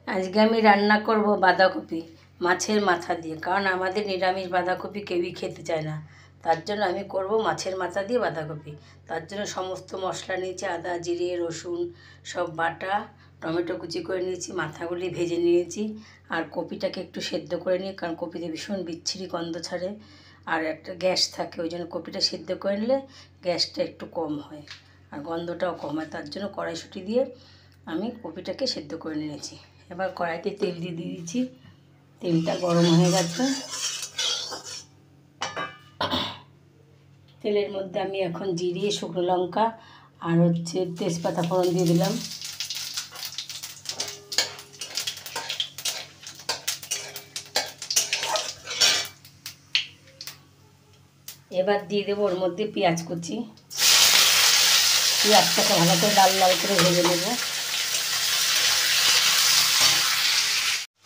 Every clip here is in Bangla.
আজকে আমি রান্না করব বাঁধাকপি মাছের মাথা দিয়ে, কারণ আমাদের নিরামিষ বাঁধাকপি কেউই খেতে চায় না। তার জন্য আমি করব মাছের মাথা দিয়ে বাঁধাকপি। তার জন্য সমস্ত মশলা নিয়েছি, আদা জিরে রসুন সব বাটা, টমেটো কুচি করে নিয়েছি, মাথাগুলি ভেজে নিয়েছি। আর কপিটাকে একটু সেদ্ধ করে নিই, কারণ কপিতে ভীষণ বিচ্ছিরি গন্ধ ছাড়ে আর একটা গ্যাস থাকে, ওই জন্য কপিটা সেদ্ধ করে নিলে গ্যাসটা একটু কম হয় আর গন্ধটাও কম হয়। তার জন্য কড়াইশুঁটি দিয়ে আমি কপিটাকে সেদ্ধ করে নিয়েছি। এবার কড়াইতে তেল দিয়ে দিয়েছি, তেলটা গরম হয়ে গেছে। তেলের মধ্যে আমি এখন জিরে শুকনো লঙ্কা আর তেজপাতা ফোড়ন দিয়ে দিলাম। এবার দিয়ে দেবো ওর মধ্যে পেঁয়াজ কুচি। পেঁয়াজটাকে ভালো করে লাল লাল করে ভেজে নেব।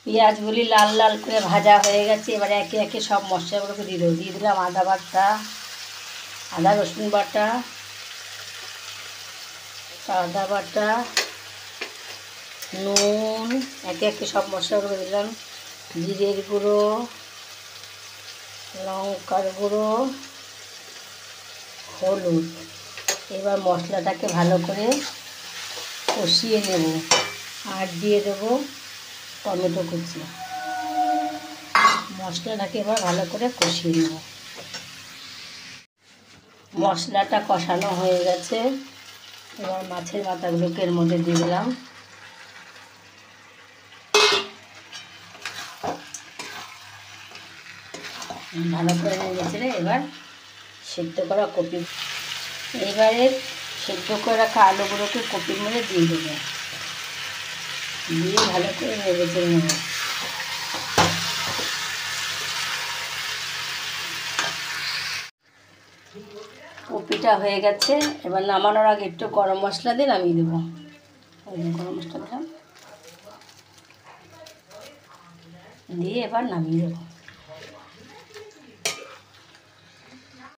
পেঁয়াজগুলি লাল লাল করে ভাজা হয়ে গেছে। এবার একে একে সব মশলাগুলোকে দিয়ে দেবো। দিয়ে দিলাম আদা বাটা, আদা রসুন বাটা, আদা বাটা, নুন, একে একে সব মশলাগুলো দিলাম। জিরের গুঁড়ো, লঙ্কার গুঁড়ো, হলুদ। এবার মশলাটাকে ভালো করে কষিয়ে নেব আর দিয়ে দেবো টমেটো কুচি। মশলাটাকে এবার ভালো করে কষিয়ে নেব। মশলাটা কষানো হয়ে গেছে। এবার মাছের মাথাগুলোকে এর মধ্যে দিয়ে দিলাম। ভালো করে নিয়েছে। এবার সেদ্ধ করা কপি, এবারে সেদ্ধ করে রাখা আলুগুলোকে কপির মধ্যে দিয়ে দেবো, দিয়ে ভালো করে নেড়ে চেড়ে নেব। কপিটা হয়ে গেছে। এবার নামানোর আগে একটু গরম মশলা দিয়ে নামিয়ে দেবো। গরম মশলা দিলাম, দিয়ে এবার নামিয়ে দেবো।